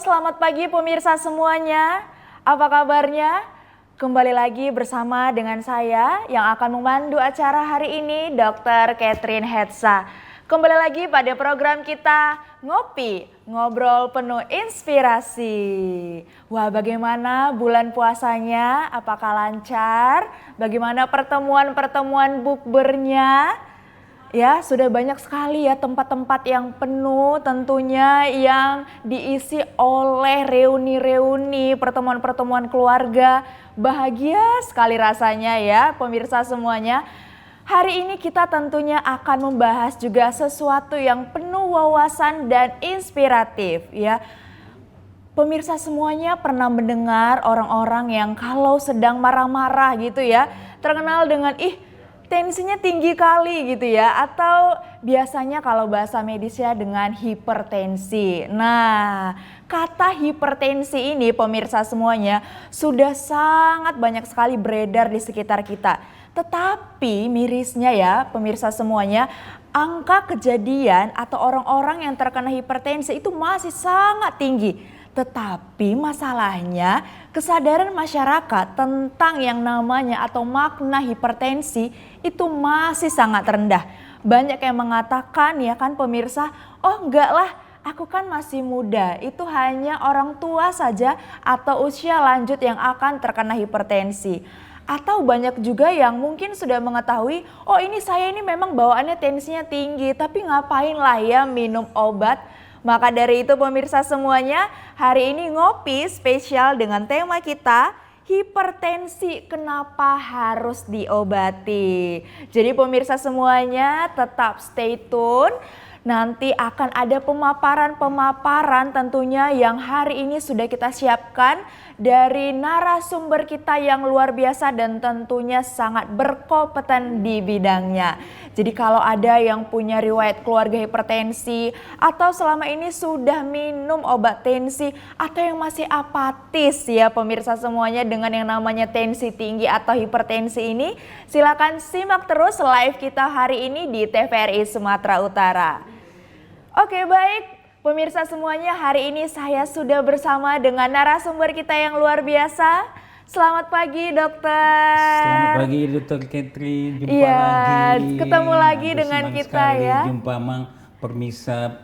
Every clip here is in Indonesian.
Selamat pagi pemirsa semuanya. Apa kabarnya? Kembali lagi bersama dengan saya yang akan memandu acara hari ini, Dr. Catherine Hetsa. Kembali lagi pada program kita Ngopi, Ngobrol Penuh Inspirasi. Wah, bagaimana bulan puasanya? Apakah lancar? Bagaimana pertemuan-pertemuan bukbernya? Ya, sudah banyak sekali ya tempat-tempat yang penuh tentunya yang diisi oleh reuni-reuni, pertemuan-pertemuan keluarga. Bahagia sekali rasanya ya pemirsa semuanya. Hari ini kita tentunya akan membahas juga sesuatu yang penuh wawasan dan inspiratif ya. Pemirsa semuanya pernah mendengar orang-orang yang kalau sedang marah-marah gitu ya, terkenal dengan tensinya tinggi kali gitu ya, atau biasanya kalau bahasa medisnya dengan hipertensi. Nah, kata hipertensi ini pemirsa semuanya sudah sangat banyak sekali beredar di sekitar kita. Tetapi mirisnya ya pemirsa semuanya, angka kejadian atau orang-orang yang terkena hipertensi itu masih sangat tinggi. Tetapi masalahnya kesadaran masyarakat tentang yang namanya atau makna hipertensi itu masih sangat rendah. Banyak yang mengatakan ya kan pemirsa, oh enggak lah, aku kan masih muda, itu hanya orang tua saja atau usia lanjut yang akan terkena hipertensi. Atau banyak juga yang mungkin sudah mengetahui, oh saya ini memang bawaannya tensinya tinggi, tapi ngapain lah ya minum obat. Maka dari itu pemirsa semuanya, hari ini ngopi spesial dengan tema kita, hipertensi kenapa harus diobati. Jadi pemirsa semuanya tetap stay tune. Nanti akan ada pemaparan-pemaparan tentunya yang hari ini sudah kita siapkan dari narasumber kita yang luar biasa dan tentunya sangat berkompeten di bidangnya. Jadi kalau ada yang punya riwayat keluarga hipertensi atau selama ini sudah minum obat tensi atau yang masih apatis ya pemirsa semuanya dengan yang namanya tensi tinggi atau hipertensi ini, silakan simak terus live kita hari ini di TVRI Sumatera Utara. Oke, baik pemirsa semuanya, hari ini saya sudah bersama dengan narasumber kita yang luar biasa. Selamat pagi dokter. Selamat pagi Dr. Catherine, jumpa lagi. Ketemu lagi dengan kita ya. Jumpa Mang Permisa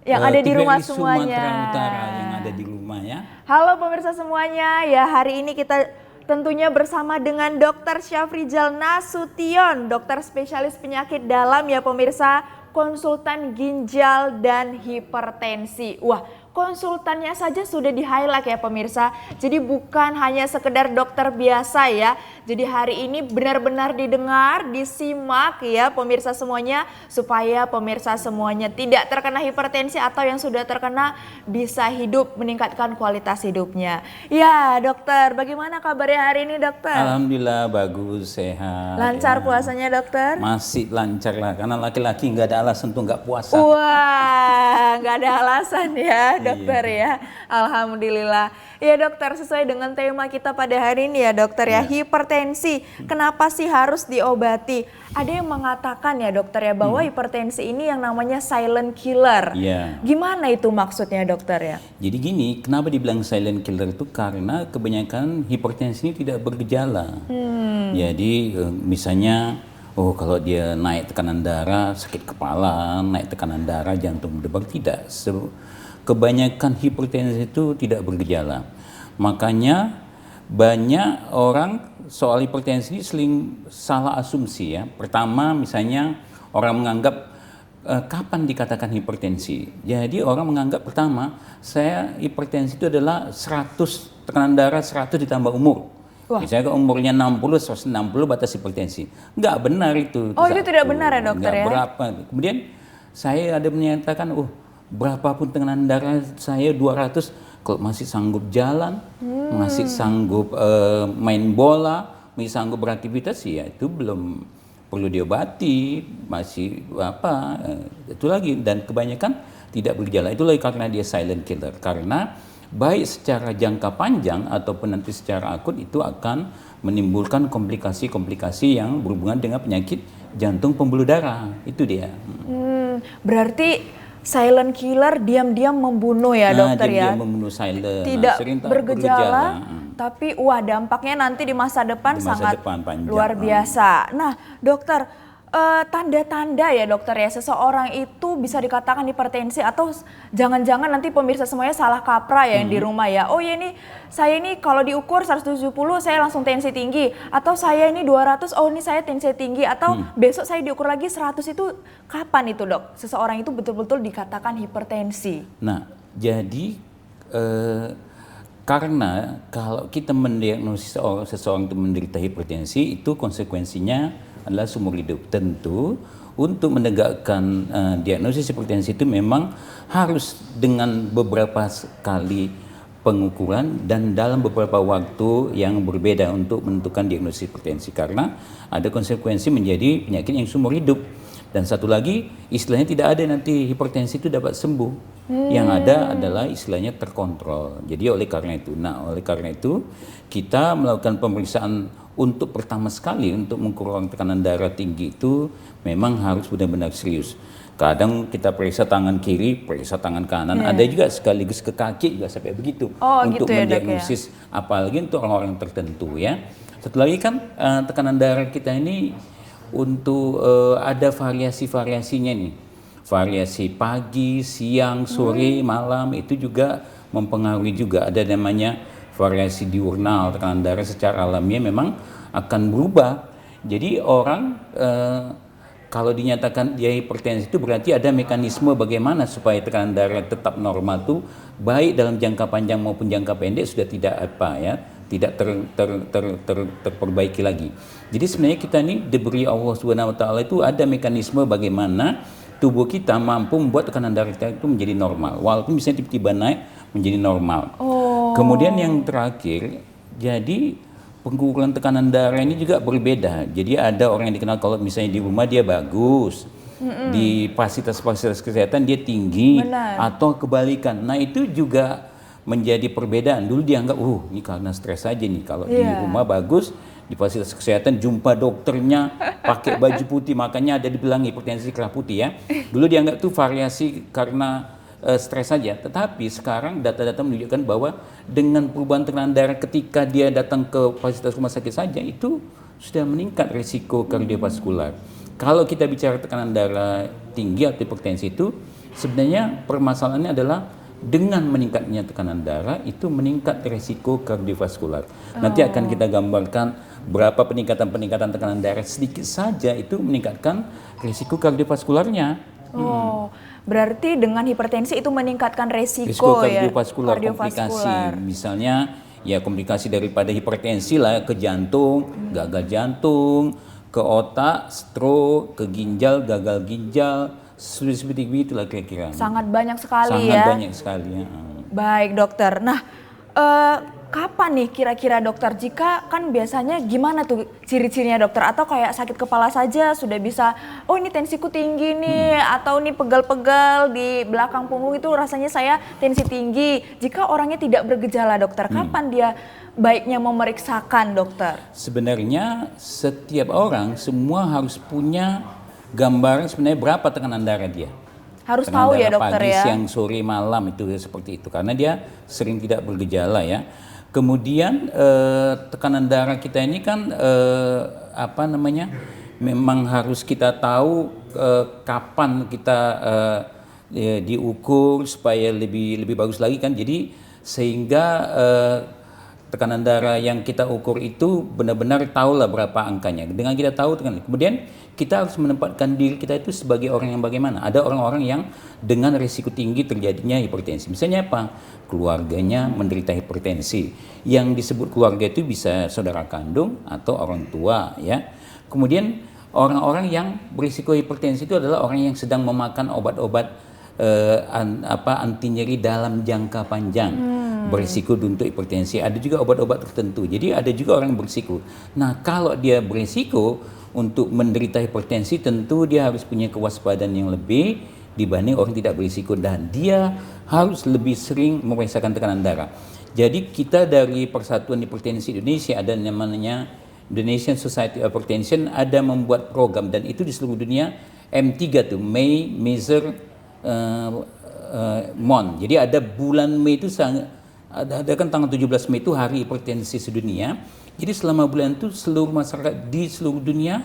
yang ada di rumah semuanya. Sumatera Utara yang ada di rumah ya. Halo pemirsa semuanya, ya hari ini kita tentunya bersama dengan Dr. Syafrizal Nasution, dokter spesialis penyakit dalam ya pemirsa, konsultan ginjal dan hipertensi. Wah, konsultannya saja sudah di-highlight ya pemirsa. Jadi bukan hanya sekedar dokter biasa ya. Jadi hari ini benar-benar didengar, disimak ya pemirsa semuanya. Supaya pemirsa semuanya tidak terkena hipertensi atau yang sudah terkena bisa hidup, meningkatkan kualitas hidupnya. Ya dokter, bagaimana kabarnya hari ini dokter? Alhamdulillah bagus, sehat. Lancar ya. Puasanya dokter? Masih lancar lah, karena laki-laki nggak ada alasan untuk nggak puasa. Wah, nggak ada alasan ya dokter ya. Alhamdulillah. Ya dokter, sesuai dengan tema kita pada hari ini ya dokter ya, hipertensi. Kenapa sih harus diobati? Ada yang mengatakan ya dokter ya bahwa hipertensi ini yang namanya silent killer. Gimana itu maksudnya dokter ya? Jadi gini, kenapa dibilang silent killer itu karena kebanyakan hipertensi ini tidak bergejala. Jadi misalnya kalau dia naik tekanan darah, sakit kepala, naik tekanan darah, jantung berdebar, tidak. Kebanyakan hipertensi itu tidak bergejala. Makanya banyak orang soal hipertensi ini sering salah asumsi ya. Pertama misalnya orang menganggap kapan dikatakan hipertensi. Jadi orang menganggap pertama saya hipertensi itu adalah 100 tekanan darah 100 ditambah umur. Wah. Misalnya umurnya 60, 160 batas hipertensi. Enggak benar itu. Oh, itu tidak benar ya dokter ya? Berapa. Kemudian saya ada menyatakan, berapapun tekanan darah saya 200, kalau masih sanggup jalan, masih sanggup main bola, masih sanggup beraktivitas, ya itu belum perlu diobati, masih itu lagi. Dan kebanyakan tidak bergejala. Itu lagi karena dia silent killer. Karena baik secara jangka panjang ataupun nanti secara akut itu akan menimbulkan komplikasi-komplikasi yang berhubungan dengan penyakit jantung pembuluh darah. Itu dia. Berarti silent killer, diam-diam membunuh ya dokter ya. Diam-diam membunuh silent. Tidak Sering tak bergejala, tapi wah dampaknya nanti di masa depan Di masa sangat depan panjang. luar biasa. Nah dokter, tanda-tanda ya dokter ya, seseorang itu bisa dikatakan hipertensi atau jangan-jangan nanti pemirsa semuanya salah kaprah ya yang di rumah ya. Oh ya ini saya ini kalau diukur 170 saya langsung tensi tinggi, atau saya ini 200 oh ini saya tensi tinggi, atau besok saya diukur lagi 100. Itu kapan itu dok seseorang itu betul-betul dikatakan hipertensi? Nah jadi karena kalau kita mendiagnosis seseorang itu menderita hipertensi, itu konsekuensinya adalah seumur hidup. Tentu untuk menegakkan diagnosis hipertensi itu memang harus dengan beberapa kali pengukuran dan dalam beberapa waktu yang berbeda untuk menentukan diagnosis hipertensi, karena ada konsekuensi menjadi penyakit yang seumur hidup. Dan satu lagi, istilahnya tidak ada nanti hipertensi itu dapat sembuh. Yang ada adalah istilahnya terkontrol. Jadi oleh karena itu kita melakukan pemeriksaan untuk pertama sekali untuk mengukur orang tekanan darah tinggi itu memang harus benar-benar serius. Kadang kita periksa tangan kiri, periksa tangan kanan, ada juga sekaligus ke kaki juga sampai begitu untuk gitu ya, mendiagnosis, apalagi untuk orang-orang tertentu ya. Satu lagi kan tekanan darah kita ini untuk ada variasi-variasinya nih. Variasi pagi, siang, sore, malam itu juga mempengaruhi juga. Ada namanya variasi diurnal, tekanan darah secara alamiah memang akan berubah. Jadi orang kalau dinyatakan dia hipertensi itu berarti ada mekanisme bagaimana supaya tekanan darah tetap normal tuh, baik dalam jangka panjang maupun jangka pendek sudah tidak tidak terperbaiki lagi. Jadi sebenarnya kita ini diberi Allah Subhanahu wa taala itu ada mekanisme bagaimana tubuh kita mampu membuat tekanan darah kita itu menjadi normal, walaupun bisa tiba-tiba naik menjadi normal. Kemudian yang terakhir, jadi pengukuran tekanan darah ini juga berbeda. Jadi ada orang yang dikenal kalau misalnya di rumah dia bagus, di fasilitas-fasilitas kesehatan dia tinggi, atau kebalikan. Nah itu juga menjadi perbedaan. Dulu dianggap, ini karena stres aja nih. Kalau di rumah bagus, di fasilitas kesehatan jumpa dokternya pakai baju putih, makanya ada dibilang hipertensi kerah putih ya. Dulu dianggap tuh variasi karena stres saja, tetapi sekarang data-data menunjukkan bahwa dengan perubahan tekanan darah ketika dia datang ke fasilitas rumah sakit saja itu sudah meningkat risiko kardiovaskular. Kalau kita bicara tekanan darah tinggi atau hipertensi itu sebenarnya permasalahannya adalah dengan meningkatnya tekanan darah itu meningkat risiko kardiovaskular. Nanti akan kita gambarkan berapa peningkatan tekanan darah sedikit saja itu meningkatkan risiko kardiovaskularnya. Berarti dengan hipertensi itu meningkatkan risiko kardiovaskular, komplikasi. Misalnya ya komplikasi daripada hipertensi lah ke jantung, gagal jantung, ke otak, stroke, ke ginjal, gagal ginjal, seperti itulah kira-kira. Sangat banyak sekali Sangat banyak sekali ya. Baik dokter. Nah, kapan nih kira-kira dokter, jika kan biasanya gimana tuh ciri-cirinya dokter, atau kayak sakit kepala saja sudah bisa, oh ini tensiku tinggi nih, atau ini pegal-pegal di belakang punggung itu rasanya saya tensi tinggi. Jika orangnya tidak bergejala dokter, kapan dia baiknya memeriksakan dokter? Sebenarnya setiap orang semua harus punya gambaran sebenarnya berapa tekanan darah dia. Harus tahu ya dokter pagi, ya. siang, sore, malam itu seperti itu, karena dia sering tidak bergejala ya. Kemudian tekanan darah kita ini kan memang harus kita tahu kapan kita diukur supaya lebih bagus lagi kan. Jadi sehingga tekanan darah yang kita ukur itu benar-benar tahulah berapa angkanya. Dengan kita tahu kemudian kita harus menempatkan diri kita itu sebagai orang yang bagaimana. Ada orang-orang yang dengan risiko tinggi terjadinya hipertensi. Misalnya apa? Keluarganya menderita hipertensi. Yang disebut keluarga itu bisa saudara kandung atau orang tua ya. Kemudian orang-orang yang berisiko hipertensi itu adalah orang yang sedang memakan obat-obat anti nyeri dalam jangka panjang. Berisiko untuk hipertensi. Ada juga obat-obat tertentu. Jadi ada juga orang yang berisiko. Nah, kalau dia berisiko untuk menderita hipertensi, tentu dia harus punya kewaspadaan yang lebih dibanding orang tidak berisiko, dan dia harus lebih sering memeriksakan tekanan darah. Jadi kita dari Persatuan Hipertensi Indonesia ada namanya Indonesian Society of Hypertension, ada membuat program, dan itu di seluruh dunia M3 tuh, Measure, MON. Jadi ada bulan Mei itu ada kan tanggal 17 Mei itu hari hipertensi sedunia. Jadi selama bulan itu seluruh masyarakat di seluruh dunia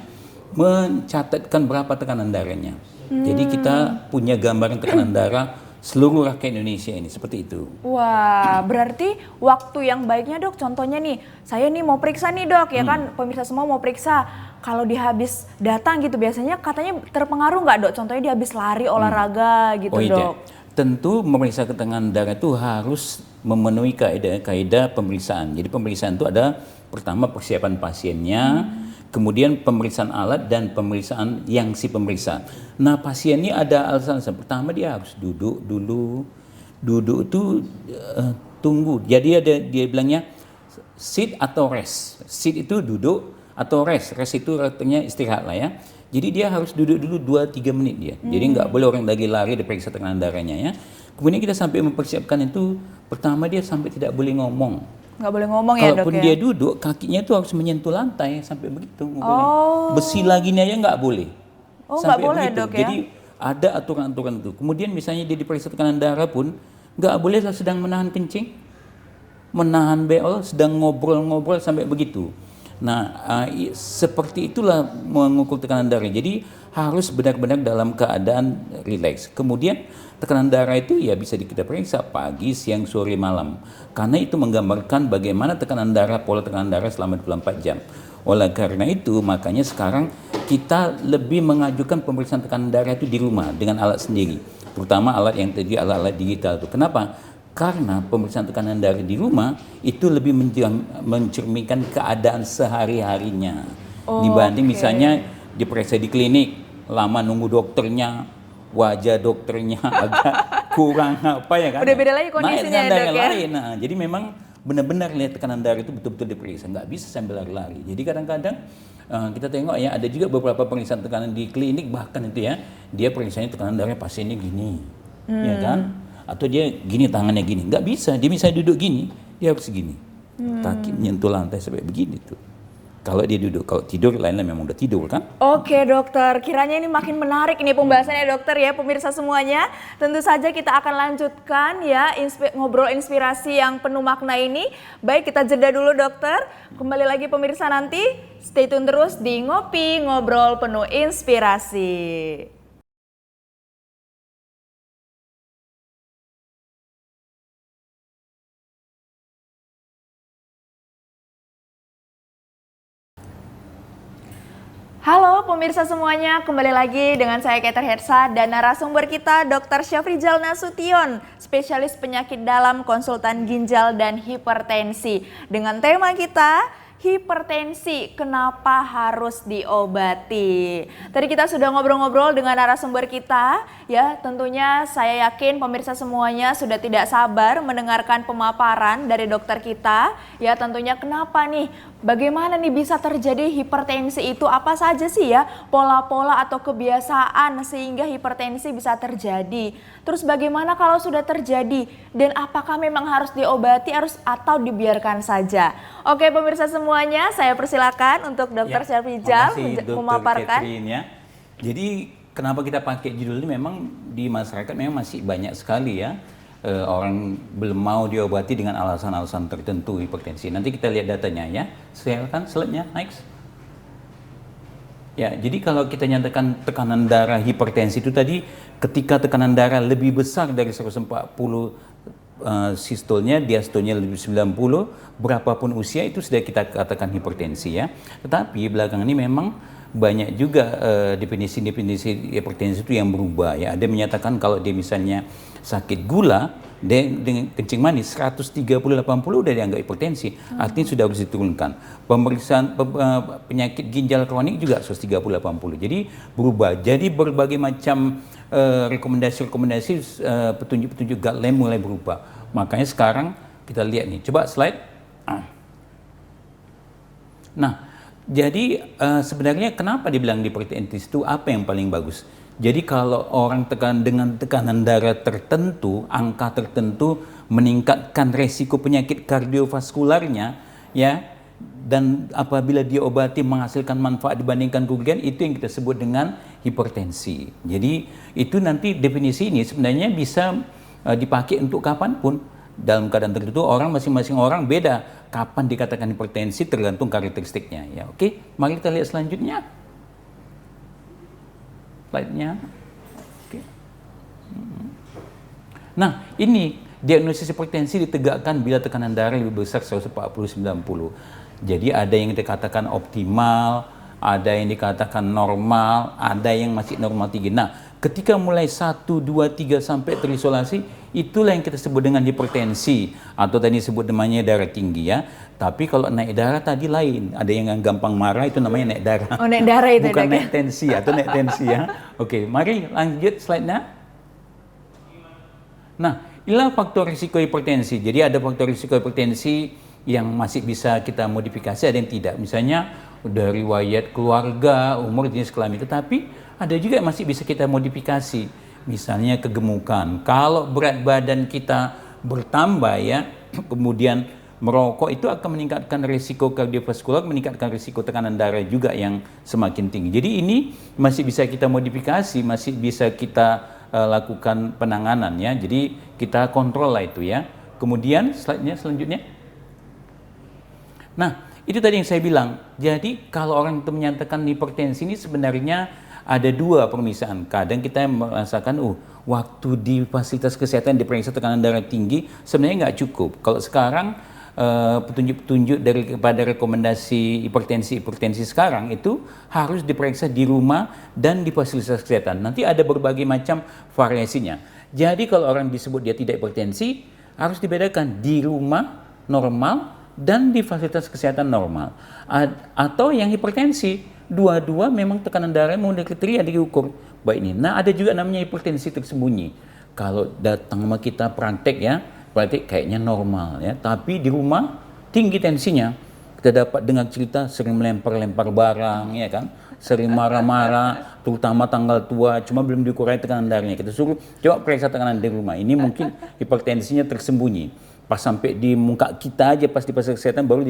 mencatatkan berapa tekanan darahnya. Jadi kita punya gambaran tekanan darah seluruh rakyat Indonesia ini seperti itu. Wah, berarti waktu yang baiknya dok, contohnya nih, saya nih mau periksa nih dok, ya kan pemirsa semua mau periksa. Kalau dia habis datang gitu biasanya katanya terpengaruh nggak dok? Contohnya dia habis lari olahraga gitu dok. Tentu memeriksa tekanan darah itu harus memenuhi kaidah pemeriksaan. Jadi pemeriksaan itu ada pertama persiapan pasiennya, kemudian pemeriksaan alat dan pemeriksaan yang si pemeriksa. Nah pasien ini ada alasan. Pertama dia harus duduk dulu. Duduk itu tunggu. Jadi dia bilangnya sit atau rest. Sit itu duduk atau rest. Rest itu artinya istirahat lah ya. Jadi dia harus duduk dulu 2-3 menit dia. Jadi nggak boleh orang lagi lari diperiksa tekanan darahnya ya. Kemudian kita sampai mempersiapkan itu, pertama dia sampai tidak boleh ngomong. Nggak boleh ngomong ya dok. Kalaupun dia duduk, kakinya itu harus menyentuh lantai sampai begitu. Besi lagi ini aja nggak boleh. Oh sampai nggak boleh begitu. dok ya. Jadi ada aturan-aturan itu. Kemudian misalnya dia diperiksa tekanan darah pun nggak boleh sedang menahan kencing, menahan beol, sedang ngobrol-ngobrol sampai begitu. Nah, seperti itulah mengukur tekanan darah. Jadi harus benar-benar dalam keadaan rileks. Kemudian tekanan darah itu ya bisa kita periksa pagi, siang, sore, malam. Karena itu menggambarkan bagaimana tekanan darah, pola tekanan darah selama 24 jam. Oleh karena itu makanya sekarang kita lebih mengajukan pemeriksaan tekanan darah itu di rumah dengan alat sendiri. Terutama alat yang tadi alat-alat digital itu. Kenapa? Karena pemeriksaan tekanan darah di rumah itu lebih mencerminkan keadaan sehari-harinya dibanding misalnya diperiksa di klinik, lama nunggu dokternya, wajah dokternya agak kurang apa ya kan? Udah beda lagi kondisinya ya dok ya. Lain. Nah, jadi memang benar-benar lihat tekanan darah itu betul-betul diperiksa, nggak bisa sambil lari-lari. Jadi kadang-kadang kita tengok ya ada juga beberapa pemeriksaan tekanan di klinik bahkan itu ya dia periksanya tekanan darah pasiennya gini, ya kan? Atau dia gini tangannya gini, nggak bisa, dia misalnya duduk gini, dia harus gini, kaki menyentuh lantai sampai begini tuh. Kalau dia duduk, kalau tidur lain-lain memang udah tidur kan? Oke dokter, kiranya ini makin menarik ini pembahasannya dokter ya pemirsa semuanya. Tentu saja kita akan lanjutkan ya ngobrol inspirasi yang penuh makna ini. Baik kita jeda dulu dokter, kembali lagi pemirsa nanti stay tune terus di Ngopi Ngobrol Penuh Inspirasi. Halo pemirsa semuanya, kembali lagi dengan saya Catherine Hetsa dan narasumber kita Dr. Syafrizal Nasution, spesialis penyakit dalam, konsultan ginjal dan hipertensi. Dengan tema kita, hipertensi, kenapa harus diobati? Tadi kita sudah ngobrol-ngobrol dengan narasumber kita, ya tentunya saya yakin pemirsa semuanya sudah tidak sabar mendengarkan pemaparan dari dokter kita. Ya tentunya kenapa nih, bagaimana nih bisa terjadi hipertensi itu, apa saja sih ya pola-pola atau kebiasaan sehingga hipertensi bisa terjadi. Terus bagaimana kalau sudah terjadi dan apakah memang harus diobati atau dibiarkan saja? Oke pemirsa semuanya, saya persilakan untuk Dr. Syafrizal memaparkan. Ya. Jadi kenapa kita pakai judul ini, memang di masyarakat memang masih banyak sekali ya orang belum mau diobati dengan alasan-alasan tertentu hipertensi. Nanti kita lihat datanya ya. Silakan slide-nya next. Ya, jadi kalau kita nyatakan tekanan darah hipertensi itu tadi ketika tekanan darah lebih besar dari 140 sistolnya, diastolnya lebih 90, berapapun usia itu sudah kita katakan hipertensi ya. Tetapi belakangan ini memang banyak juga definisi-definisi hipertensi itu yang berubah ya. Ada menyatakan kalau dia misalnya sakit gula dengan kencing manis 130-80 udah dianggap hipertensi, artinya sudah harus diturunkan. Pemeriksaan penyakit ginjal kronik juga 130-80. Jadi berubah. Jadi berbagai macam rekomendasi-rekomendasi petunjuk-petunjuk guideline mulai berubah. Makanya sekarang kita lihat nih, coba slide. Nah, jadi sebenarnya kenapa dibilang hipertensi itu apa yang paling bagus? Jadi kalau orang dengan tekanan darah tertentu, angka tertentu meningkatkan resiko penyakit kardiovaskularnya, ya, dan apabila diobati menghasilkan manfaat dibandingkan kerugian, itu yang kita sebut dengan hipertensi. Jadi itu nanti definisi ini sebenarnya bisa dipakai untuk kapanpun. Dalam keadaan tertentu masing-masing orang beda kapan dikatakan hipertensi tergantung karakteristiknya. Ya, oke. Mari kita lihat selanjutnya. Slide-nya. Oke. Nah, ini diagnosis hipertensi ditegakkan bila tekanan darah lebih besar 140/90. Jadi ada yang dikatakan optimal, ada yang dikatakan normal, ada yang masih normal tinggi. Nah, ketika mulai 1, 2, 3 sampai terisolasi, itulah yang kita sebut dengan hipertensi atau tadi sebut namanya darah tinggi ya. Tapi kalau naik darah tadi lain, ada yang gampang marah itu namanya naik darah. Oh, naik darah itu bukan naik tensi atau naik tensi ya. Oke, mari lanjut slide-nya. Nah, inilah faktor risiko hipertensi. Jadi ada faktor risiko hipertensi yang masih bisa kita modifikasi, ada yang tidak. Misalnya dari riwayat keluarga, umur, jenis kelamin. Tetapi ada juga yang masih bisa kita modifikasi. Misalnya kegemukan. Kalau berat badan kita bertambah ya, kemudian merokok itu akan meningkatkan risiko kardiovaskular, meningkatkan risiko tekanan darah juga yang semakin tinggi. Jadi ini masih bisa kita modifikasi, masih bisa kita lakukan penanganan ya. Jadi kita kontrol lah itu ya. Kemudian slide-nya selanjutnya. Nah, itu tadi yang saya bilang. Jadi kalau orang itu menyatakan hipertensi ini sebenarnya ada dua pemisahan. Kadang kita merasakan, waktu di fasilitas kesehatan diperiksa tekanan darah tinggi, sebenarnya nggak cukup. Kalau sekarang petunjuk-petunjuk daripada rekomendasi hipertensi sekarang itu harus diperiksa di rumah dan di fasilitas kesehatan. Nanti ada berbagai macam variasinya. Jadi kalau orang disebut dia tidak hipertensi, harus dibedakan di rumah normal dan di fasilitas kesehatan normal. Atau yang hipertensi, dua-dua memang tekanan darah mau kriteria diukur. Baik ini. Nah, ada juga namanya hipertensi tersembunyi. Kalau datang sama kita praktek ya, berarti kayaknya normal ya, tapi di rumah tinggi tensinya. Kita dapat dengar cerita sering melempar-lempar barang ya kan, sering marah-marah, terutama tanggal tua, cuma belum dikurangi tekanan darahnya. Kita suruh coba periksa tekanan di rumah. Ini mungkin hipertensinya tersembunyi. Pas sampai di muka kita aja pas di fasilitas kesehatan baru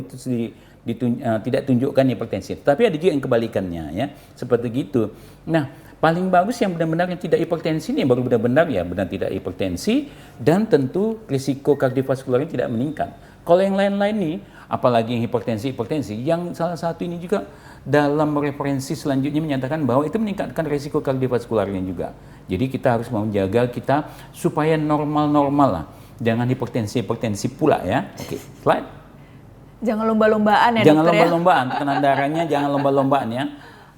tidak tunjukkan hipertensi. Tapi ada juga yang kebalikannya ya, seperti gitu. Nah, paling bagus yang benar-benar yang tidak hipertensi ini baru benar-benar ya benar tidak hipertensi dan tentu risiko kardiovaskularnya tidak meningkat. Kalau yang lain-lain nih, apalagi yang hipertensi, yang salah satu ini juga dalam referensi selanjutnya menyatakan bahwa itu meningkatkan risiko kardiovaskularnya juga. Jadi kita harus menjaga kita supaya normal-normal lah. Jangan hipertensi pula ya. Oke, slide. Jangan lomba-lombaan ya jangan dokter lomba-lombaan, tekanan darahnya jangan lomba-lombaan ya.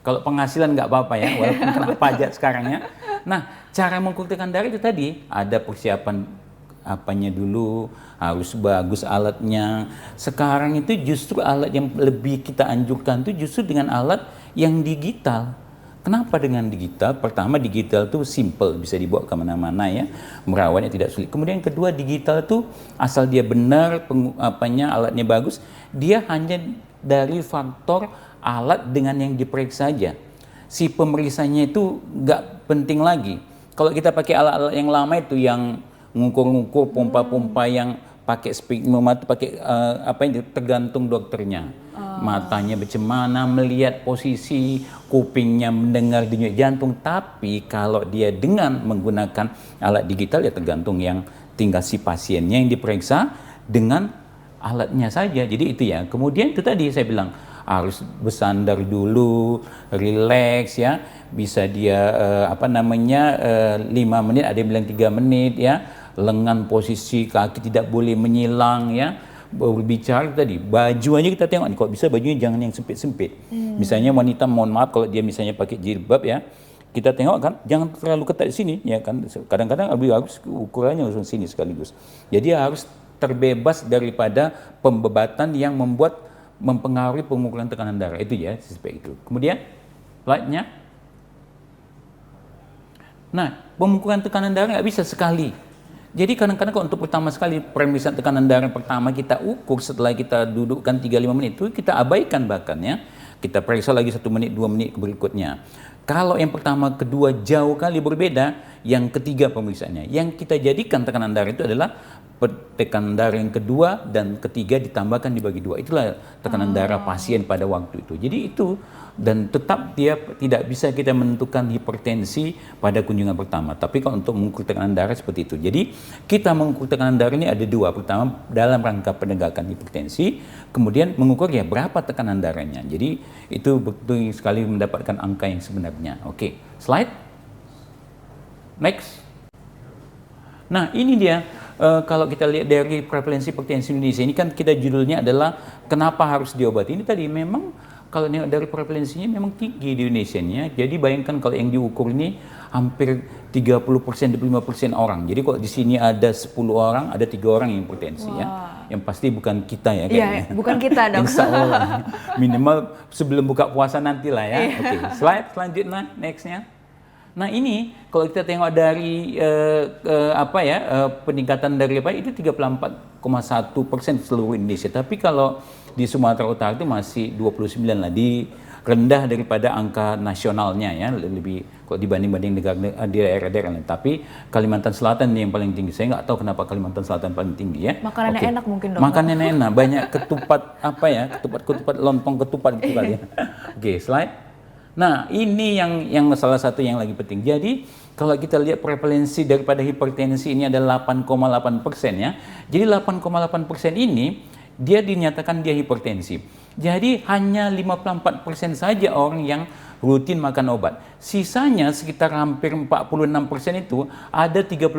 Kalau penghasilan nggak apa-apa ya, walaupun kena pajak sekarang ya. Nah, cara mengukur tekanan darah itu tadi ada persiapan apanya dulu, harus bagus alatnya. Sekarang itu justru alat yang lebih kita anjurkan itu justru dengan alat yang digital. Kenapa dengan digital? Pertama, digital itu simple, bisa dibawa kemana-mana ya, merawatnya tidak sulit. Kemudian kedua, digital itu asal dia benar, alatnya bagus, dia hanya dari faktor alat dengan yang diperiksa saja. Si pemeriksanya itu nggak penting lagi. Kalau kita pakai alat-alat yang lama itu yang ngukur-ngukur pompa-pompa yang pakai speedometer, pakai tergantung dokternya. Matanya bagaimana melihat posisi, kupingnya mendengar denyut jantung. Tapi kalau dia dengan menggunakan alat digital ya tergantung yang tinggal si pasiennya yang diperiksa dengan alatnya saja. Jadi itu ya. Kemudian itu tadi saya bilang harus bersandar dulu, relax ya. Bisa dia 5 menit, ada yang bilang 3 menit ya. Lengan posisi kaki tidak boleh menyilang ya. Berbicara tadi, baju aja kita tengok nih, kalau bisa bajunya jangan yang sempit-sempit. Misalnya wanita, mohon maaf kalau dia misalnya pakai jilbab ya, kita tengok kan jangan terlalu ketat di sini ya kan. Kadang-kadang harus ukurannya langsung sini sekaligus. Jadi harus terbebas daripada pembebatan yang mempengaruhi pengukuran tekanan darah. Itu ya, seperti itu. Kemudian slide-nya. Nah, pengukuran tekanan darah nggak bisa sekali. Jadi kadang-kadang kalau untuk pertama sekali pemeriksaan tekanan darah pertama kita ukur setelah kita dudukkan 3-5 menit itu kita abaikan bahkan ya. Kita periksa lagi 1 menit, 2 menit berikutnya. Kalau yang pertama, kedua jauh kali berbeda, yang ketiga pemeriksaannya. Yang kita jadikan tekanan darah itu adalah tekanan darah yang kedua dan ketiga ditambahkan dibagi dua. Itulah tekanan darah pasien pada waktu itu. Jadi itu, dan tetap dia tidak bisa kita menentukan hipertensi pada kunjungan pertama. Tapi kalau untuk mengukur tekanan darah seperti itu. Jadi kita mengukur tekanan darah ini ada dua. Pertama dalam rangka penegakan hipertensi, kemudian mengukur ya berapa tekanan darahnya. Jadi itu betul sekali mendapatkan angka yang sebenarnya. Oke, slide. Next. Nah ini dia. Kalau kita lihat dari prevalensi hipertensi Indonesia ini kan kita judulnya adalah kenapa harus diobati. Ini tadi memang kalau dari prevalensinya memang tinggi di Indonesia nya. Jadi bayangkan kalau yang diukur ini hampir 30-35% orang. Jadi kalau di sini ada 10 orang, ada 3 orang yang hipertensi ya. Yang pasti bukan kita ya kayaknya. Iya, bukan kita dong. Insya Allah. Minimal sebelum buka puasa nantilah ya. Oke, slide selanjutnya, nextnya. Nah ini kalau kita tengok dari peningkatan dari itu 34,1% seluruh Indonesia. Tapi kalau di Sumatera Utara itu masih 29 lah, di rendah daripada angka nasionalnya ya, lebih kalau dibanding daerah-daerah lain. Tapi Kalimantan Selatan ini yang paling tinggi. Saya nggak tahu kenapa Kalimantan Selatan paling tinggi ya. Makanannya enak mungkin dong. Makanannya enak, banyak ketupat ketupat lontong ketupat gitu kali ya. Oke, slide. Nah ini yang salah satu yang lagi penting. Jadi kalau kita lihat prevalensi daripada hipertensi ini adalah 8,8% ya. Jadi 8,8% ini dia dinyatakan dia hipertensi. Jadi hanya 54% saja orang yang rutin makan obat. Sisanya sekitar hampir 46% itu ada 32%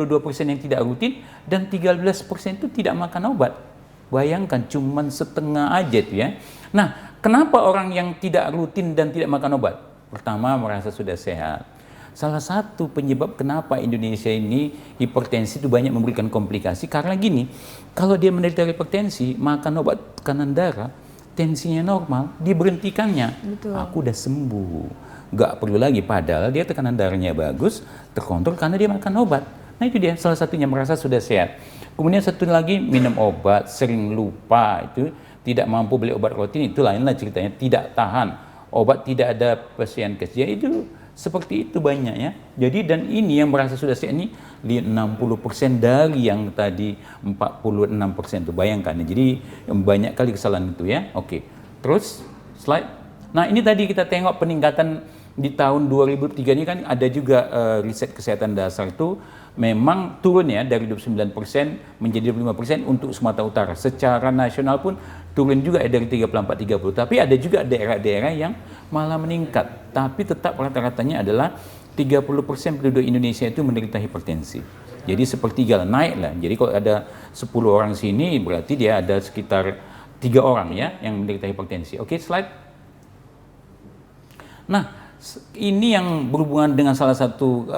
yang tidak rutin dan 13% itu tidak makan obat. Bayangkan cuman setengah aja tuh ya. Nah, kenapa orang yang tidak rutin dan tidak makan obat? Pertama, merasa sudah sehat. Salah satu penyebab kenapa Indonesia ini hipertensi itu banyak memberikan komplikasi karena gini, kalau dia menderita hipertensi, makan obat tekanan darah, tensinya normal, diberhentikannya. Betul. Aku udah sembuh, nggak perlu lagi. Padahal dia tekanan darahnya bagus, terkontrol karena dia makan obat. Nah itu dia salah satunya, merasa sudah sehat. Kemudian satu lagi, minum obat, sering lupa, itu tidak mampu beli obat rutin, itu lainlah ceritanya, tidak tahan obat, tidak ada pasien kes. Ya itu seperti itu banyak ya. Jadi dan ini yang merasa sudah sehat ini 60% dari yang tadi 46% itu, bayangkan. Jadi banyak kali kesalahan itu ya. Oke, terus slide. Nah ini tadi kita tengok peningkatan di tahun 2003 ini kan ada juga riset kesehatan dasar itu memang turun ya dari 29% menjadi 25% untuk Sumatera Utara. Secara nasional pun turun juga ya dari 34-30. Tapi ada juga daerah-daerah yang malah meningkat. Tapi tetap rata-ratanya adalah 30% penduduk Indonesia itu menderita hipertensi. Jadi sepertiga lah, naik lah. Jadi kalau ada 10 orang sini berarti dia ada sekitar 3 orang ya yang menderita hipertensi. Oke, slide. Nah, ini yang berhubungan dengan salah satu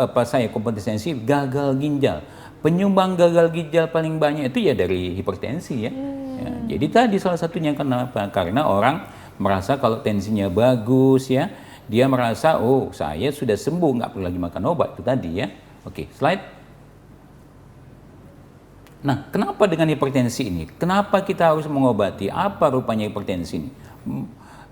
kompetensi gagal ginjal. Penyumbang gagal ginjal paling banyak itu ya dari hipertensi ya. Ya, jadi tadi salah satunya kenapa? Karena orang merasa kalau tensinya bagus ya, dia merasa oh saya sudah sembuh, nggak perlu lagi makan obat, itu tadi ya. Oke, slide. Nah, kenapa dengan hipertensi ini? Kenapa kita harus mengobati? Apa rupanya hipertensi ini?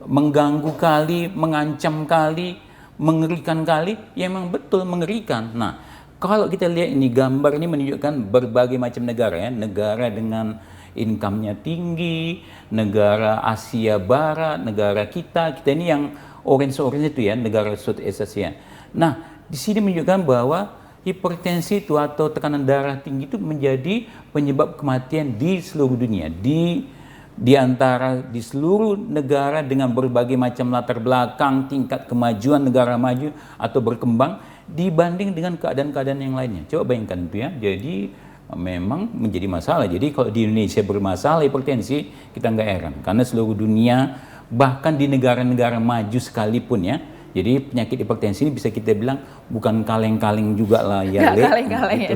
Mengganggu kali, mengancam kali, mengerikan kali, ya memang betul mengerikan. Nah, kalau kita lihat ini gambar ini menunjukkan berbagai macam negara ya, negara dengan income-nya tinggi, negara Asia Barat, negara kita ini yang orange-orange itu ya, negara Southeast Asia. Nah, di sini menunjukkan bahwa hipertensi itu atau tekanan darah tinggi itu menjadi penyebab kematian di seluruh dunia, di antara di seluruh negara dengan berbagai macam latar belakang, tingkat kemajuan negara maju atau berkembang dibanding dengan keadaan-keadaan yang lainnya. Coba bayangkan itu ya. Jadi memang menjadi masalah. Jadi kalau di Indonesia bermasalah hipertensi, kita nggak heran karena seluruh dunia, bahkan di negara-negara maju sekalipun ya. Jadi penyakit hipertensi ini bisa kita bilang bukan kaleng-kaleng juga lah ya. Kaleng-kaleng ya.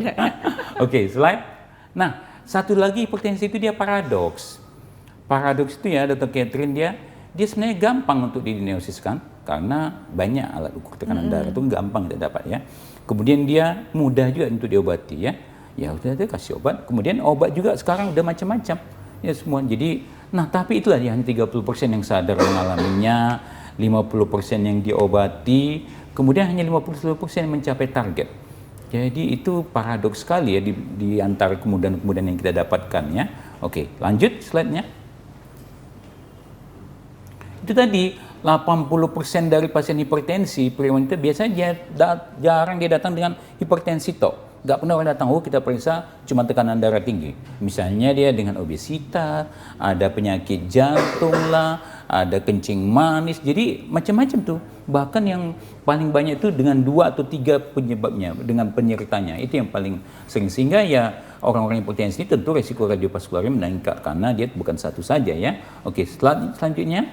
Oke, slide. Nah, satu lagi hipertensi itu dia paradoks. Paradoks itu ya, Dr. Catherine, dia sebenarnya gampang untuk didiagnosiskan karena banyak alat ukur tekanan darah itu gampang kita dapat ya. Kemudian dia mudah juga untuk diobati ya. Ya udah kasih obat. Kemudian obat juga sekarang udah macam-macam ya semua. Jadi, nah tapi itulah ya, hanya 30% yang sadar mengalaminya, 50% yang diobati, kemudian hanya 51% mencapai target. Jadi itu paradoks sekali ya di antara kemudahan-kemudahan yang kita dapatkan ya. Oke, lanjut slide-nya. Itu tadi 80% dari pasien hipertensi pria wanita biasanya jarang dia datang dengan hipertensi tok. Gak pernah orang datang, oh kita periksa cuma tekanan darah tinggi. Misalnya dia dengan obesitas, ada penyakit jantung lah, ada kencing manis, jadi macam-macam tuh. Bahkan yang paling banyak itu dengan 2 atau 3 penyebabnya, dengan penyertanya. Itu yang paling sering. Sehingga ya orang-orang hipertensi ini tentu resiko kardiovaskularnya meningkat karena dia bukan satu saja ya. Oke, selanjutnya.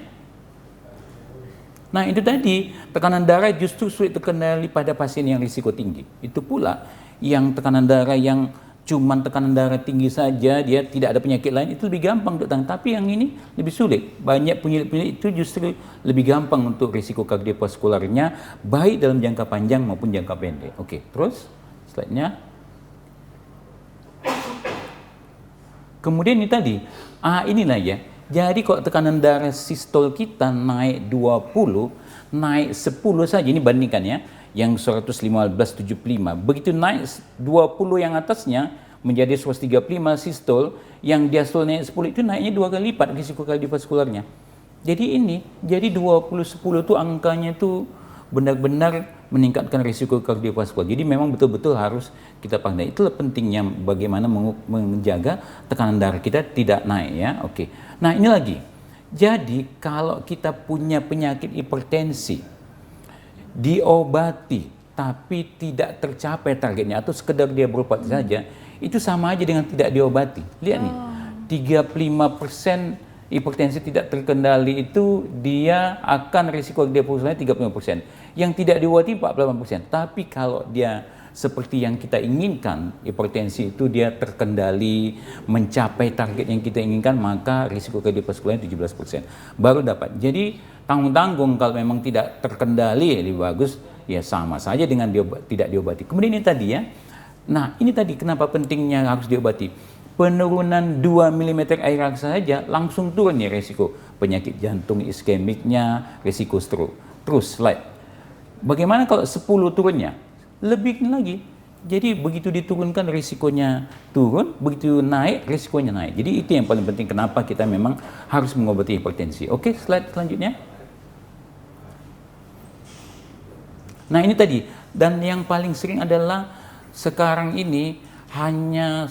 Nah itu tadi, tekanan darah justru sulit terkendali pada pasien yang risiko tinggi. Itu pula yang tekanan darah yang cuman tekanan darah tinggi saja, dia tidak ada penyakit lain, itu lebih gampang untuk tangani. Tapi yang ini lebih sulit. Banyak penyakit itu justru lebih gampang untuk risiko kardiovaskularnya, baik dalam jangka panjang maupun jangka pendek. Oke, terus slide-nya. Kemudian ini tadi, inilah ya. Jadi kalau tekanan darah sistol kita naik 20, naik 10 saja, ini bandingkan ya, yang 115/75. Begitu naik 20 yang atasnya menjadi 135 sistol, yang diastol naik 10 itu naiknya 2 kali lipat risiko kardiovaskularnya. Jadi ini, jadi 20/10 itu angkanya itu benar-benar meningkatkan risiko kardiovaskular. Jadi memang betul-betul harus kita pandai. Itulah pentingnya bagaimana menjaga tekanan darah kita tidak naik ya. Oke. Nah, ini lagi. Jadi kalau kita punya penyakit hipertensi diobati tapi tidak tercapai targetnya atau sekedar dia berobat saja, itu sama aja dengan tidak diobati. Lihat nih. 35% hipertensi tidak terkendali itu dia akan risiko kardiovaskularnya 35%. Yang tidak diobati 48%. Tapi kalau dia seperti yang kita inginkan, hipertensi itu dia terkendali, mencapai target yang kita inginkan, maka risiko kardiovaskularnya 17%. Baru dapat. Jadi tanggung-tanggung kalau memang tidak terkendali, lebih bagus ya sama saja dengan tidak diobati. Kemudian ini tadi ya. Nah, ini tadi kenapa pentingnya harus diobati. Penurunan 2 mm air raksa saja langsung turun ya risiko penyakit jantung iskemiknya, risiko stroke. Terus slide. Bagaimana kalau 10 turunnya? Lebih lagi. Jadi begitu diturunkan risikonya turun, begitu naik risikonya naik. Jadi itu yang paling penting kenapa kita memang harus mengobati hipertensi. Oke, slide selanjutnya. Nah, ini tadi. Dan yang paling sering adalah sekarang ini hanya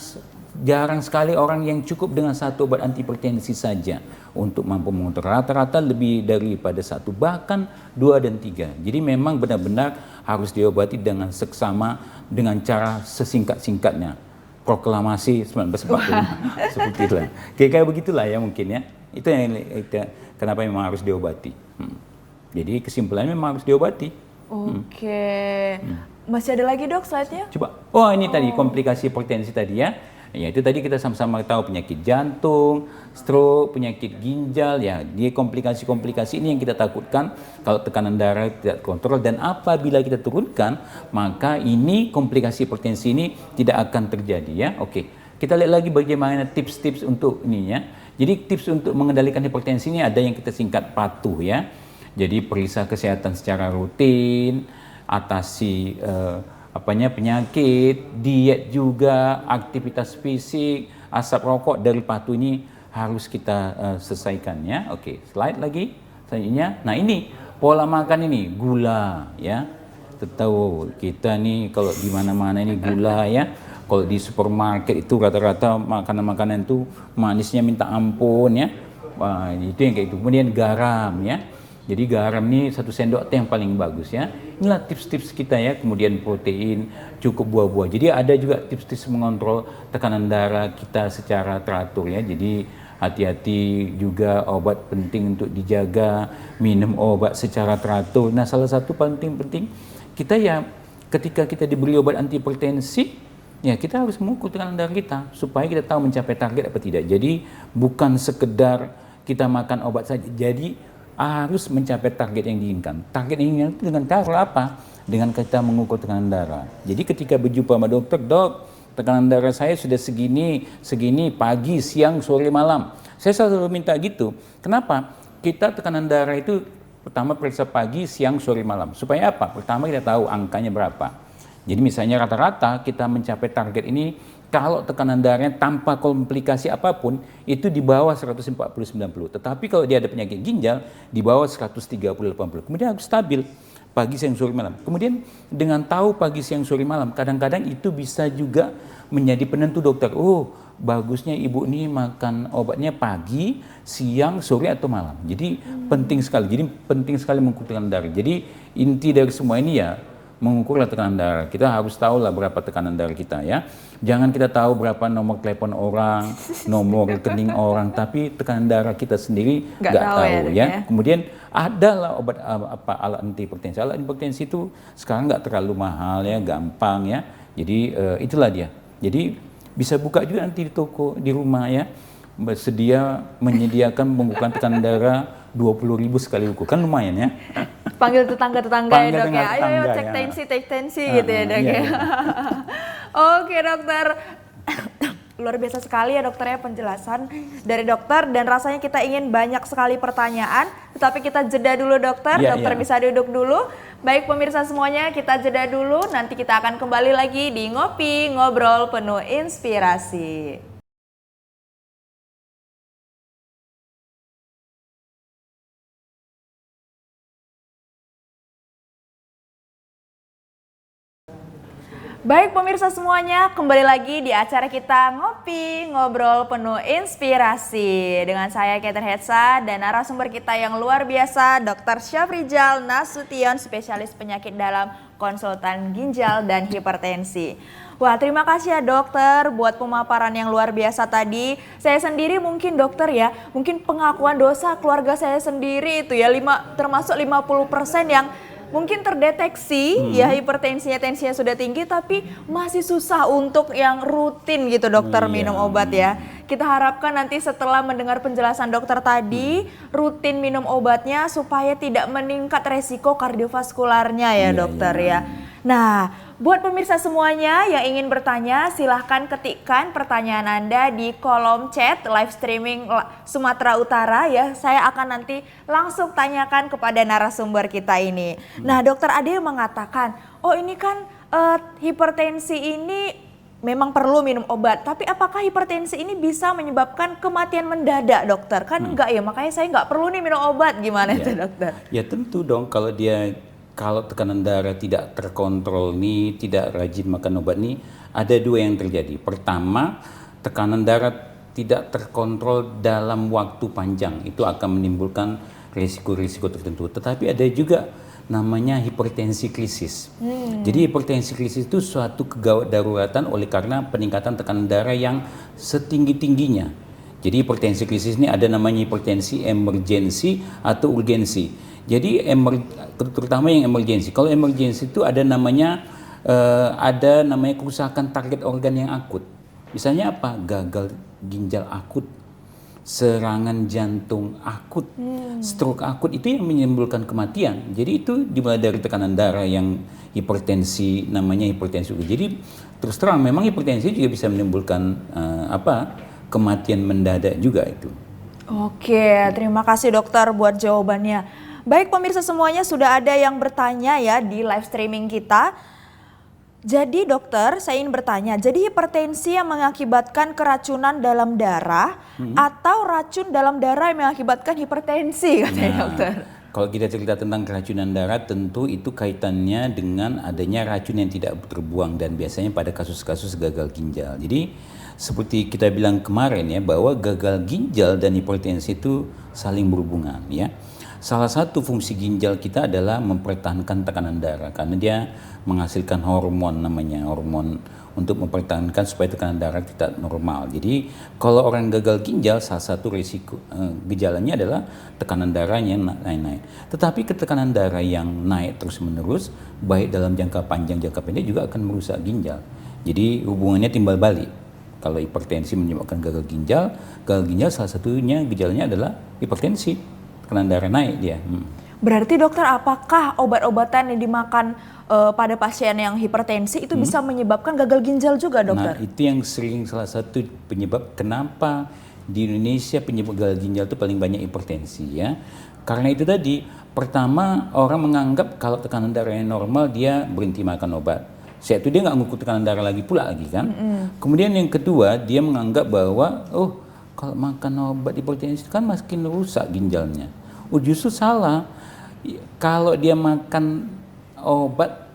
jarang sekali orang yang cukup dengan satu obat antihipertensi saja untuk mampu mengontrol. Rata-rata lebih daripada 1, bahkan 2 dan 3. Jadi memang benar-benar harus diobati dengan seksama, dengan cara sesingkat-singkatnya. Proklamasi 1945. Seperti itulah. Kayak begitulah ya mungkin ya. Itu yang kenapa memang harus diobati. Jadi kesimpulannya memang harus diobati. Oke. Masih ada lagi dok slide-nya? Coba. Oh ini tadi komplikasi hipertensi tadi ya. Ya itu tadi kita sama-sama tahu penyakit jantung, stroke, penyakit ginjal ya. Dia komplikasi-komplikasi ini yang kita takutkan kalau tekanan darah tidak kontrol, dan apabila kita turunkan maka ini komplikasi hipertensi ini tidak akan terjadi ya. Oke. Kita lihat lagi bagaimana tips-tips untuk ini ya. Jadi tips untuk mengendalikan hipertensi ini ada yang kita singkat patuh ya. Jadi periksa kesehatan secara rutin, atasi penyakit, diet juga, aktivitas fisik, asap rokok dari patuh ini harus kita selesaikan ya. Oke, slide lagi selanjutnya. Nah ini pola makan ini gula ya. Tahu kita nih kalau di mana-mana ini gula ya. Kalau di supermarket itu rata-rata makanan-makanan itu manisnya minta ampun ya. Wah, itu yang kayak itu. Kemudian garam ya. Jadi garam ini 1 sendok teh yang paling bagus ya. Inilah tips-tips kita ya. Kemudian protein, cukup buah-buah. Jadi ada juga tips-tips mengontrol tekanan darah kita secara teratur ya. Jadi hati-hati juga, obat penting untuk dijaga, minum obat secara teratur. Nah salah satu penting kita ya ketika kita diberi obat antihipertensi, ya kita harus mengukur tekanan darah kita supaya kita tahu mencapai target apa tidak. Jadi bukan sekedar kita makan obat saja. Jadi harus mencapai target yang diinginkan. Target yang diinginkan itu dengan cara apa? Dengan kita mengukur tekanan darah. Jadi ketika berjumpa sama dokter, dok, tekanan darah saya sudah segini pagi, siang, sore, malam. Saya selalu minta gitu. Kenapa? Kita tekanan darah itu pertama periksa pagi, siang, sore, malam. Supaya apa? Pertama kita tahu angkanya berapa. Jadi misalnya rata-rata kita mencapai target ini kalau tekanan darahnya tanpa komplikasi apapun itu di bawah 140/90. Tetapi kalau dia ada penyakit ginjal di bawah 130/80. Kemudian harus stabil pagi, siang, sore, malam. Kemudian dengan tahu pagi, siang, sore, malam, kadang-kadang itu bisa juga menjadi penentu dokter. Oh, bagusnya ibu ini makan obatnya pagi, siang, sore atau malam. Jadi penting sekali. Jadi penting sekali mengukur tekanan darah. Jadi inti dari semua ini ya mengukurlah tekanan darah. Kita harus tahu lah berapa tekanan darah kita ya. Jangan kita tahu berapa nomor telepon orang, nomor rekening orang, tapi tekanan darah kita sendiri nggak tahu ya. Kemudian adalah obat alat anti hipertensi. Alat hipertensi itu sekarang nggak terlalu mahal ya, gampang ya. Jadi itulah dia. Jadi bisa buka juga nanti di toko di rumah ya. Menyediakan pembukaan tekanan darah 20.000 sekali ukur, kan lumayan ya. Panggil tetangga-tetangga ya dok ya, ayo cek tensi gitu ya dok ya. Oke dokter, luar biasa sekali ya dokter ya penjelasan dari dokter, dan rasanya kita ingin banyak sekali pertanyaan, tetapi kita jeda dulu dokter, dokter bisa duduk dulu. Baik pemirsa semuanya, kita jeda dulu, nanti kita akan kembali lagi di Ngopi Ngobrol Penuh Inspirasi. Baik pemirsa semuanya, kembali lagi di acara kita Ngopi Ngobrol Penuh Inspirasi dengan saya Catherine Hetsa dan narasumber kita yang luar biasa Dr. Syafrizal Nasution, spesialis penyakit dalam, konsultan ginjal dan hipertensi. Wah, terima kasih ya dokter buat pemaparan yang luar biasa tadi. Saya sendiri mungkin dokter ya, mungkin pengakuan dosa keluarga saya sendiri itu ya termasuk 50% yang mungkin terdeteksi ya tensinya sudah tinggi, tapi masih susah untuk yang rutin gitu dokter minum obat ya. Kita harapkan nanti setelah mendengar penjelasan dokter tadi, rutin minum obatnya supaya tidak meningkat resiko kardiovaskularnya ya dokter ya. Nah, buat pemirsa semuanya yang ingin bertanya, silahkan ketikkan pertanyaan Anda di kolom chat live streaming Sumatera Utara ya. Saya akan nanti langsung tanyakan kepada narasumber kita ini. Nah dokter, ada yang mengatakan, oh ini kan hipertensi ini memang perlu minum obat. Tapi apakah hipertensi ini bisa menyebabkan kematian mendadak dokter? Kan enggak ya, makanya saya nggak perlu nih minum obat. Gimana itu dokter? Ya tentu dong, kalau tekanan darah tidak terkontrol nih, tidak rajin makan obat nih, ada dua yang terjadi. Pertama, tekanan darah tidak terkontrol dalam waktu panjang, itu akan menimbulkan risiko-risiko tertentu. Tetapi ada juga namanya hipertensi krisis. Jadi hipertensi krisis itu suatu kegawat daruratan oleh karena peningkatan tekanan darah yang setinggi-tingginya. Jadi hipertensi krisis ini ada namanya hipertensi emergensi atau urgensi. Jadi terutama yang emergensi. Kalau emergensi itu ada namanya kerusakan target organ yang akut. Misalnya apa? Gagal ginjal akut, serangan jantung akut, stroke akut, itu yang menimbulkan kematian. Jadi itu dimulai dari tekanan darah yang hipertensi, namanya hipertensi. Jadi terus terang memang hipertensi juga bisa menimbulkan kematian mendadak juga itu. Oke, terima kasih dokter buat jawabannya. Baik pemirsa semuanya, sudah ada yang bertanya ya di live streaming kita. Jadi dokter, saya ingin bertanya, jadi hipertensi yang mengakibatkan keracunan dalam darah atau racun dalam darah yang mengakibatkan hipertensi katanya dokter? Kalau kita cerita tentang keracunan darah, tentu itu kaitannya dengan adanya racun yang tidak terbuang dan biasanya pada kasus-kasus gagal ginjal. Jadi seperti kita bilang kemarin ya, bahwa gagal ginjal dan hipertensi itu saling berhubungan ya. Salah satu fungsi ginjal kita adalah mempertahankan tekanan darah karena dia menghasilkan hormon, namanya hormon untuk mempertahankan supaya tekanan darah tidak normal. Jadi kalau orang gagal ginjal, salah satu risiko gejalanya adalah tekanan darahnya naik-naik. Tetapi tekanan darah yang naik terus-menerus, baik dalam jangka panjang jangka pendek juga akan merusak ginjal. Jadi hubungannya timbal balik. Kalau hipertensi menyebabkan gagal ginjal salah satunya gejalanya adalah hipertensi. Tekanan darah naik dia. Berarti dokter, apakah obat-obatan yang dimakan pada pasien yang hipertensi itu bisa menyebabkan gagal ginjal juga dokter? Nah itu yang sering salah satu penyebab kenapa di Indonesia penyebab gagal ginjal itu paling banyak hipertensi ya. Karena itu tadi Pertama, orang menganggap kalau tekanan darahnya normal dia berhenti makan obat. Setelah itu dia nggak ngukur tekanan darah lagi pula lagi kan. Kemudian yang kedua, dia menganggap bahwa kalau makan obat hipertensi kan makin rusak ginjalnya. Justru salah. Kalau dia makan obat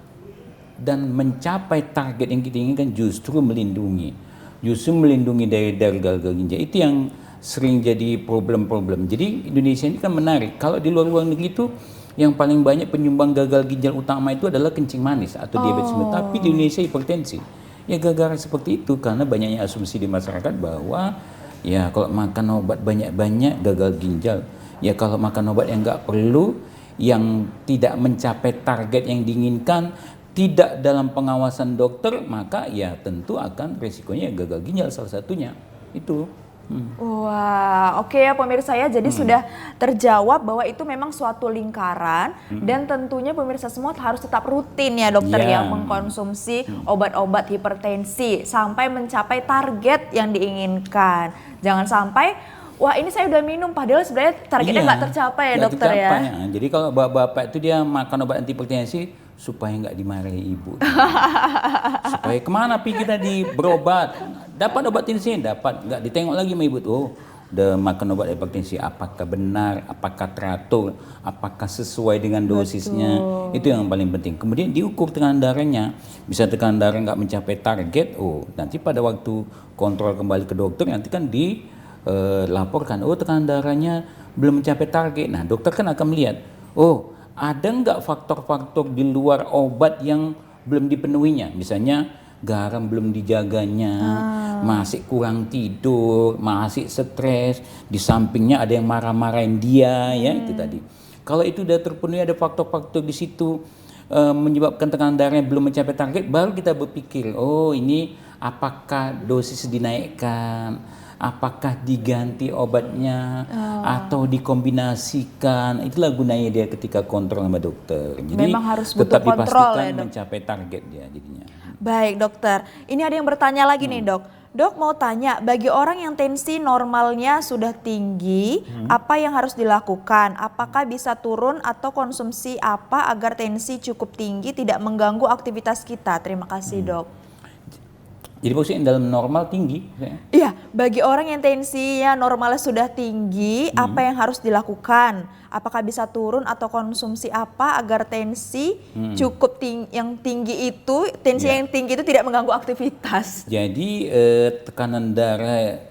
dan mencapai target yang kita inginkan, justru melindungi dari gagal ginjal. Itu yang sering jadi problem-problem. Jadi Indonesia ini kan menarik. Kalau di luar negeri itu yang paling banyak penyumbang gagal ginjal utama itu adalah kencing manis atau diabetes mellitus. Tapi di Indonesia hipertensi. Ya gara-gara seperti itu, karena banyaknya asumsi di masyarakat bahwa ya kalau makan obat banyak-banyak gagal ginjal. Ya kalau makan obat yang nggak perlu, yang tidak mencapai target yang diinginkan, tidak dalam pengawasan dokter, maka ya tentu akan resikonya gagal ginjal salah satunya. Itu. Wah, oke ya pemirsa ya. Jadi sudah terjawab bahwa itu memang suatu lingkaran dan tentunya pemirsa semua harus tetap rutin ya dokter ya mengkonsumsi obat-obat hipertensi sampai mencapai target yang diinginkan. Jangan sampai wah ini saya udah minum padahal sebenarnya targetnya nggak tercapai ya dokter ya. Jadi kalau bapak-bapak itu dia makan obat anti hipertensi supaya nggak dimarahi ibu. Supaya kemana pi kita berobat, dapat obat tensi, dapat nggak ditengok lagi sama ibu. Udah makan obat hipertensi, apakah benar, apakah teratur, apakah sesuai dengan dosisnya. Itu yang paling penting. Kemudian diukur tekanan darahnya, bisa tekanan darah nggak mencapai target, nanti pada waktu kontrol kembali ke dokter nanti kan dilaporkan, tekanan darahnya belum mencapai target. Nah dokter kan akan melihat, ada nggak faktor-faktor di luar obat yang belum dipenuhinya, misalnya garam belum dijaganya, masih kurang tidur, masih stres, di sampingnya ada yang marah-marahin dia, ya itu tadi. Kalau itu sudah terpenuhi, ada faktor-faktor di situ menyebabkan tekanan darahnya belum mencapai target, baru kita berpikir, ini apakah dosis dinaikkan, apakah diganti obatnya atau dikombinasikan. Itulah gunanya dia ketika kontrol sama dokter. Jadi memang harus butuh tetap kontrol dipastikan ya, mencapai target dia jadinya. Baik dokter, ini ada yang bertanya lagi nih dok. Dok mau tanya, bagi orang yang tensi normalnya sudah tinggi, apa yang harus dilakukan? Apakah bisa turun atau konsumsi apa agar tensi cukup tinggi tidak mengganggu aktivitas kita? Terima kasih dok. Jadi maksudnya dalam normal tinggi? Iya, bagi orang yang tensinya normalnya sudah tinggi, apa yang harus dilakukan? Apakah bisa turun atau konsumsi apa agar tensi cukup yang tinggi itu, yang tinggi itu tidak mengganggu aktivitas? Jadi tekanan darah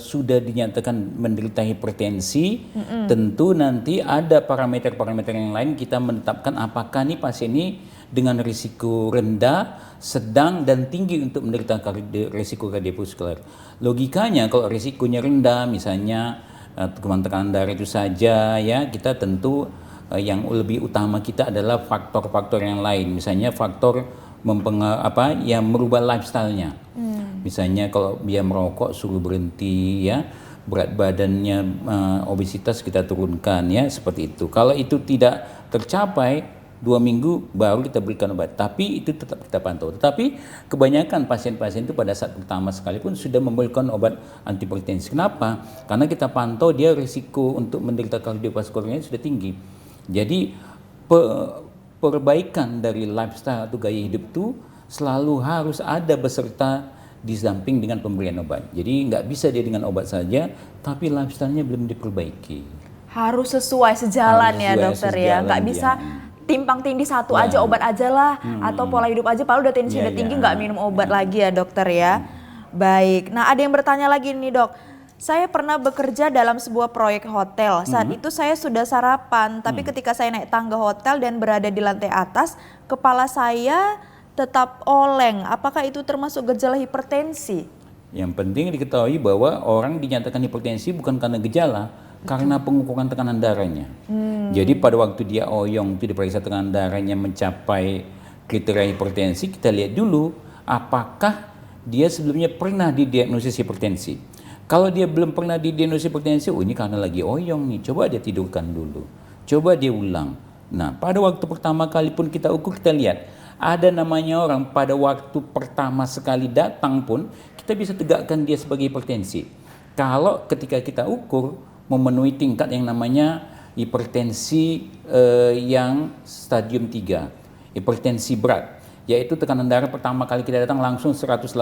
sudah dinyatakan menderita hipertensi, tentu nanti ada parameter-parameter yang lain kita menetapkan apakah nih pasien ini dengan risiko rendah, sedang dan tinggi untuk menderita risiko kardiovaskular. Logikanya kalau risikonya rendah, misalnya tekanan darah itu saja, ya kita tentu yang lebih utama kita adalah faktor-faktor yang lain, misalnya faktor yang merubah lifestyle-nya. Misalnya kalau dia merokok suruh berhenti, ya berat badannya obesitas kita turunkan, ya seperti itu. Kalau itu tidak tercapai 2 minggu baru kita berikan obat, tapi itu tetap kita pantau. Tetapi kebanyakan pasien-pasien itu pada saat pertama sekalipun sudah memberikan obat antihipertensi. Kenapa? Karena kita pantau dia risiko untuk menderita kardiovaskularnya sudah tinggi. Jadi perbaikan dari lifestyle atau gaya hidup itu selalu harus ada beserta di samping dengan pemberian obat. Jadi nggak bisa dia dengan obat saja, tapi lifestyle-nya belum diperbaiki. Harus sesuai sejalan ya dokter ya, nggak bisa timpang tindih satu aja obat aja lah, atau pola hidup aja, padahal udah tensi udah tinggi nggak minum obat lagi ya dokter ya. Baik, nah ada yang bertanya lagi nih dok. Saya pernah bekerja dalam sebuah proyek hotel. Saat itu saya sudah sarapan, tapi ketika saya naik tangga hotel dan berada di lantai atas, kepala saya tetap oleng. Apakah itu termasuk gejala hipertensi? Yang penting diketahui bahwa orang dinyatakan hipertensi bukan karena gejala, karena pengukuran tekanan darahnya. Jadi pada waktu dia oyong itu diperiksa tekanan darahnya mencapai kriteria hipertensi, kita lihat dulu apakah dia sebelumnya pernah didiagnosis hipertensi. Kalau dia belum pernah didiagnosis hipertensi, ini karena lagi oyong nih, coba dia tidurkan dulu, coba dia ulang. Nah pada waktu pertama kali pun kita ukur, kita lihat ada namanya orang pada waktu pertama sekali datang pun kita bisa tegakkan dia sebagai hipertensi. Kalau ketika kita ukur memenuhi tingkat yang namanya hipertensi yang stadium 3, hipertensi berat, yaitu tekanan darah pertama kali kita datang langsung 180,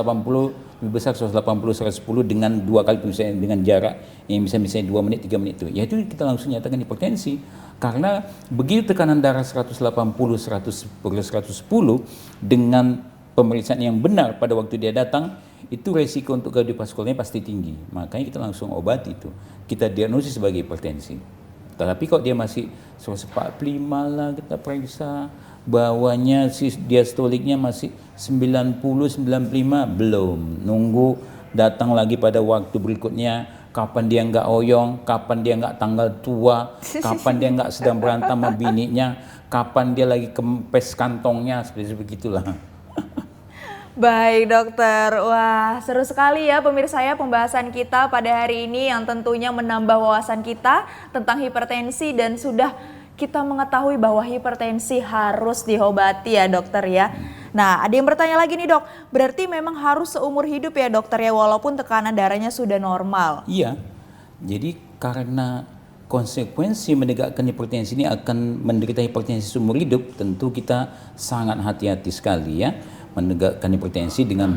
lebih besar 180 110 dengan 2 kali misalnya dengan jarak yang bisa misalnya 2 menit 3 menit itu, yaitu kita langsung nyatakan hipertensi. Karena begitu tekanan darah 180 110 dengan pemeriksaan yang benar pada waktu dia datang, itu resiko untuk kardiovaskularnya pasti tinggi. Makanya kita langsung obati itu, kita diagnosis sebagai hipertensi. Tapi kalau dia masih 145 lah, kita periksa bawahnya diastoliknya masih 90 95, belum, nunggu datang lagi pada waktu berikutnya, kapan dia nggak oyong, kapan dia nggak tanggal tua, kapan dia nggak sedang berantem sama bininya, kapan dia lagi kempes kantongnya, seperti begitulah. Baik dokter, wah seru sekali ya pemirsa ya pembahasan kita pada hari ini yang tentunya menambah wawasan kita tentang hipertensi dan sudah kita mengetahui bahwa hipertensi harus diobati ya dokter ya. Nah ada yang bertanya lagi nih dok, berarti memang harus seumur hidup ya dokter ya walaupun tekanan darahnya sudah normal? Iya, jadi karena konsekuensi menegakkan hipertensi ini akan menderita hipertensi seumur hidup, tentu kita sangat hati-hati sekali ya menegakkan hipertensi dengan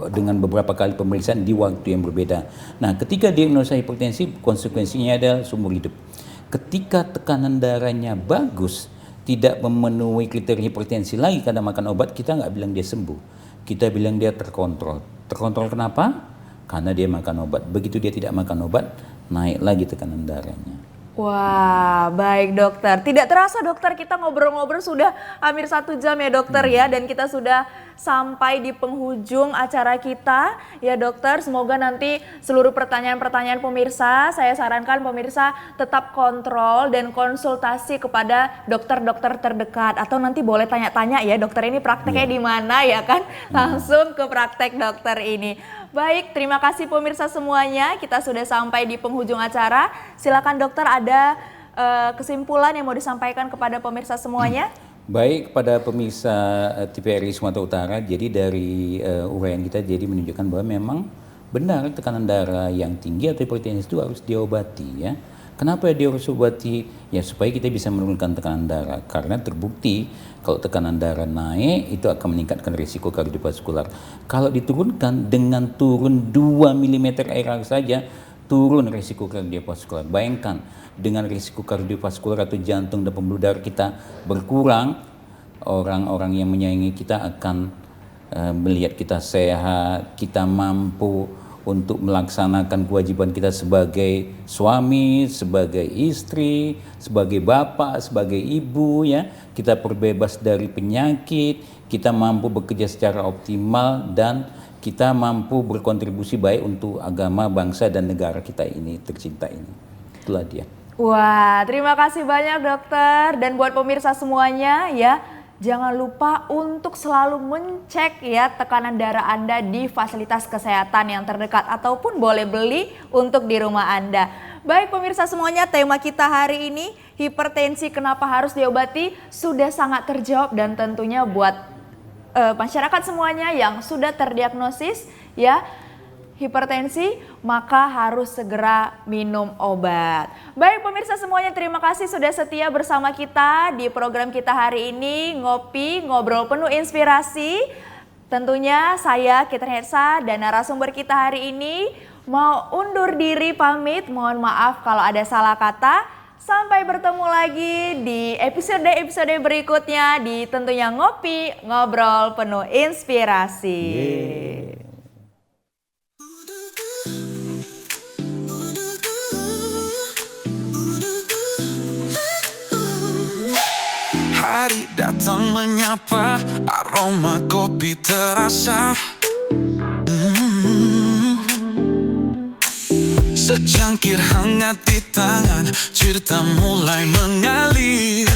dengan beberapa kali pemeriksaan di waktu yang berbeda. Nah, ketika diagnosa hipertensi, konsekuensinya adalah seumur hidup. Ketika tekanan darahnya bagus, tidak memenuhi kriteria hipertensi lagi karena makan obat, kita nggak bilang dia sembuh. Kita bilang dia terkontrol. Terkontrol kenapa? Karena dia makan obat. Begitu dia tidak makan obat, naik lagi tekanan darahnya. Wah, baik dokter. Tidak terasa dokter, kita ngobrol-ngobrol sudah hampir 1 jam ya dokter ya. Dan kita sudah sampai di penghujung acara kita ya dokter. Semoga nanti seluruh pertanyaan-pertanyaan pemirsa, saya sarankan pemirsa tetap kontrol dan konsultasi kepada dokter-dokter terdekat. Atau nanti boleh tanya-tanya ya dokter ini prakteknya di mana ya kan. Langsung ke praktek dokter ini. Baik, terima kasih pemirsa semuanya. Kita sudah sampai di penghujung acara. Silakan dokter, ada kesimpulan yang mau disampaikan kepada pemirsa semuanya? Baik, kepada pemirsa TVRI Sumatera Utara, jadi dari uraian kita jadi menunjukkan bahwa memang benar tekanan darah yang tinggi atau hipertensi itu harus diobati ya. Kenapa dia harus diobati? Ya supaya kita bisa menurunkan tekanan darah. Karena terbukti kalau tekanan darah naik itu akan meningkatkan risiko kardiovaskular. Kalau diturunkan dengan turun 2 mm air saja, turun risiko kardiovaskular. Bayangkan dengan risiko kardiovaskular atau jantung dan pembuluh darah kita berkurang, orang-orang yang menyayangi kita akan melihat kita sehat, kita mampu untuk melaksanakan kewajiban kita sebagai suami, sebagai istri, sebagai bapak, sebagai ibu ya. Kita terbebas dari penyakit, kita mampu bekerja secara optimal dan kita mampu berkontribusi baik untuk agama, bangsa dan negara kita ini tercinta ini. Itulah dia. Wah, terima kasih banyak dokter dan buat pemirsa semuanya ya. Jangan lupa untuk selalu mencek ya tekanan darah Anda di fasilitas kesehatan yang terdekat ataupun boleh beli untuk di rumah Anda. Baik pemirsa semuanya, tema kita hari ini hipertensi kenapa harus diobati sudah sangat terjawab dan tentunya buat masyarakat semuanya yang sudah terdiagnosis ya hipertensi maka harus segera minum obat. Baik pemirsa semuanya, terima kasih sudah setia bersama kita di program kita hari ini Ngopi Ngobrol Penuh Inspirasi. Tentunya saya Catherine Hetsa dan narasumber kita hari ini mau undur diri pamit. Mohon maaf kalau ada salah kata. Sampai bertemu lagi di episode-episode berikutnya di tentunya Ngopi Ngobrol Penuh Inspirasi. Hari datang menyapa, aroma kopi terasa. Secangkir hangat di tangan, cerita mulai mengalir.